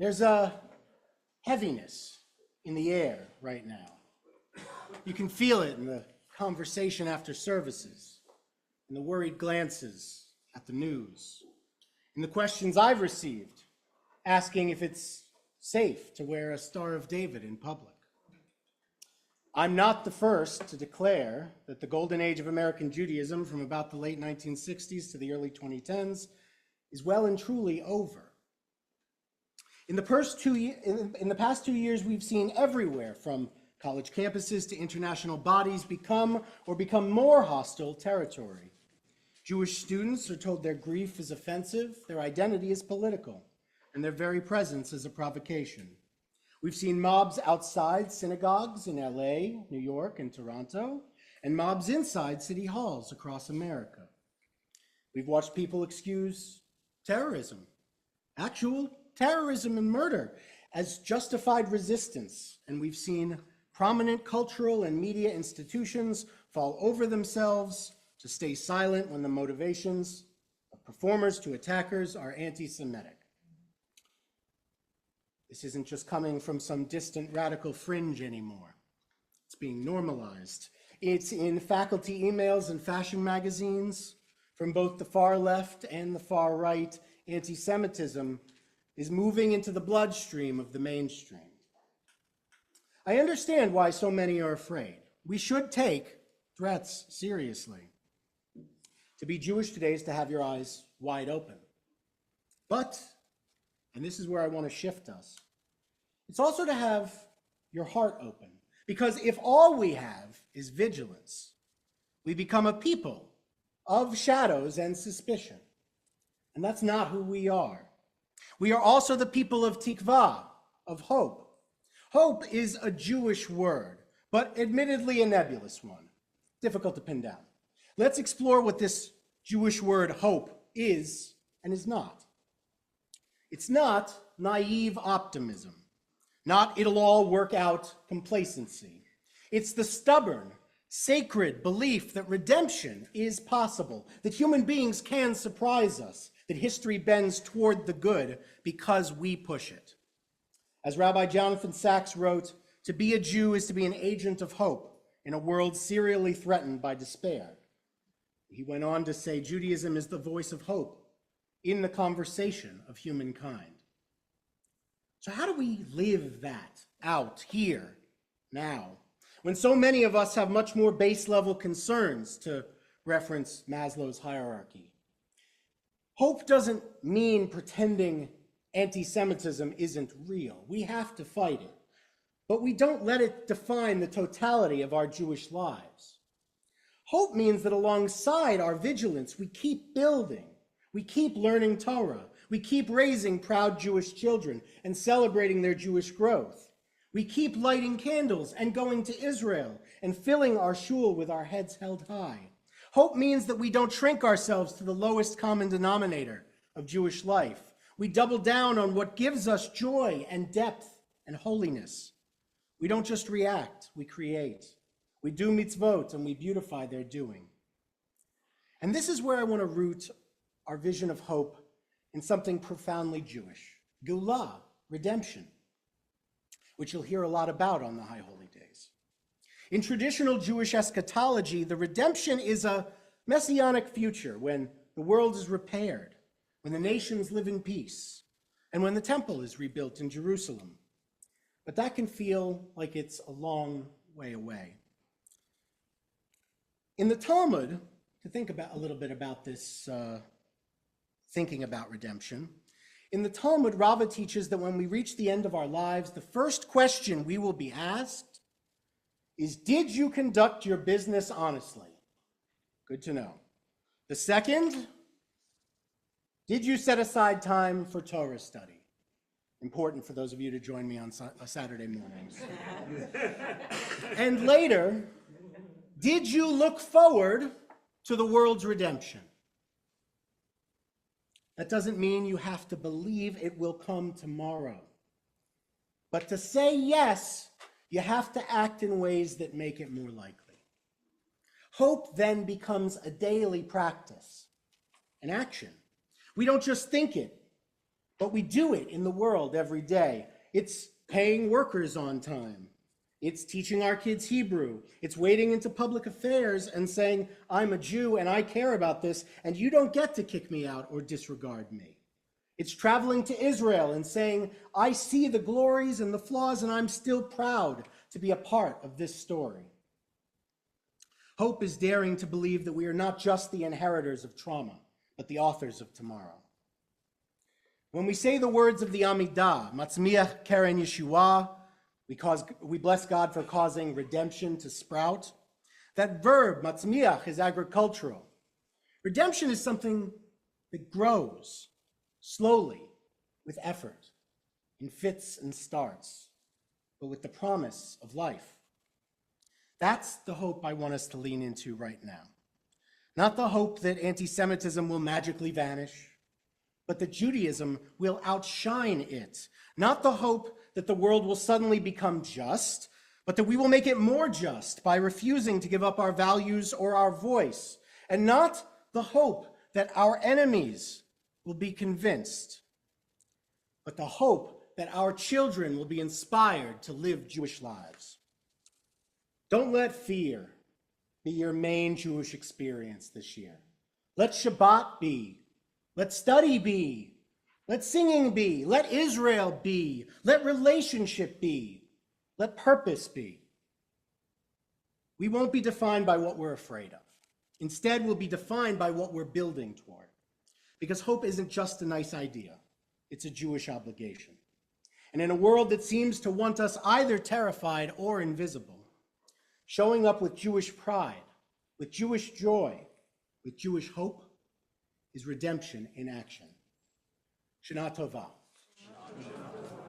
There's a heaviness in the air right now. You can feel it in the conversation after services, in the worried glances at the news, in the questions I've received asking if it's safe to wear a Star of David in public. I'm not the first to declare that the golden age of American Judaism from about the late 1960s to the early 2010s is well and truly over. In the past 2 years, we've seen everywhere from college campuses to international bodies become more hostile territory. Jewish students are told their grief is offensive, their identity is political, and their very presence is a provocation. We've seen mobs outside synagogues in LA, New York, and Toronto, and mobs inside city halls across America. We've watched people excuse terrorism, actual terrorism and murder, as justified resistance, and we've seen prominent cultural and media institutions fall over themselves to stay silent when the motivations of performers to attackers are anti-Semitic. This isn't just coming from some distant radical fringe anymore. It's being normalized. It's in faculty emails and fashion magazines. From both the far left and the far right, anti-Semitism is moving into the bloodstream of the mainstream. I understand why so many are afraid. We should take threats seriously. To be Jewish today is to have your eyes wide open. But, and this is where I want to shift us, it's also to have your heart open. Because if all we have is vigilance, we become a people of shadows and suspicion. And that's not who we are. We are also the people of tikva, of hope. Hope is a Jewish word, but admittedly a nebulous one, difficult to pin down. Let's explore what this Jewish word hope is and is not. It's not naive optimism, not it'll all work out complacency. It's the stubborn, sacred belief that redemption is possible, that human beings can surprise us, that history bends toward the good because we push it. As Rabbi Jonathan Sacks wrote, to be a Jew is to be an agent of hope in a world serially threatened by despair. He went on to say, Judaism is the voice of hope in the conversation of humankind. So how do we live that out here now, when so many of us have much more base level concerns, to reference Maslow's hierarchy? Hope doesn't mean pretending anti-Semitism isn't real. We have to fight it, but we don't let it define the totality of our Jewish lives. Hope means that alongside our vigilance, we keep building, we keep learning Torah, we keep raising proud Jewish children and celebrating their Jewish growth. We keep lighting candles and going to Israel and filling our shul with our heads held high. Hope means that we don't shrink ourselves to the lowest common denominator of Jewish life. We double down on what gives us joy and depth and holiness. We don't just react, we create. We do mitzvot and we beautify their doing. And this is where I want to root our vision of hope in something profoundly Jewish, Geulah, redemption, which you'll hear a lot about on the High Holy Days. In traditional Jewish eschatology, the redemption is a messianic future when the world is repaired, when the nations live in peace, and when the temple is rebuilt in Jerusalem. But that can feel like it's a long way away. In the Talmud, to think about a little bit about this, thinking about redemption, in the Talmud, Rava teaches that when we reach the end of our lives, the first question we will be asked is, did you conduct your business honestly? Good to know. The second, did you set aside time for Torah study? Important for those of you to join me on Saturday mornings. And later, did you look forward to the world's redemption? That doesn't mean you have to believe it will come tomorrow. But to say yes, you have to act in ways that make it more likely. Hope then becomes a daily practice, an action. We don't just think it, But we do it in the world every day. It's paying workers on time. It's teaching our kids Hebrew. It's wading into public affairs and saying, I'm a Jew and I care about this, and you don't get to kick me out or disregard me. It's traveling to Israel and saying, I see the glories and the flaws, and I'm still proud to be a part of this story. Hope is daring to believe that we are not just the inheritors of trauma, but the authors of tomorrow. When we say the words of the Amidah, Matzmiach Keren Yeshua, we bless God for causing redemption to sprout. That verb, Matzmiach, is agricultural. Redemption is something that grows slowly, with effort, in fits and starts, but with the promise of life. That's the hope I want us to lean into right now. Not the hope that anti-Semitism will magically vanish, but that Judaism will outshine it. Not the hope that the world will suddenly become just, but that we will make it more just by refusing to give up our values or our voice. And not the hope that our enemies will be convinced, but the hope that our children will be inspired to live Jewish lives. Don't let fear be your main Jewish experience this year. Let Shabbat be. Let study be. Let singing be. Let Israel be. Let relationship be. Let purpose be. We won't be defined by what we're afraid of. Instead, we'll be defined by what we're building toward. Because hope isn't just a nice idea. It's a Jewish obligation. And in a world that seems to want us either terrified or invisible, showing up with Jewish pride, with Jewish joy, with Jewish hope is redemption in action. Shana Tova.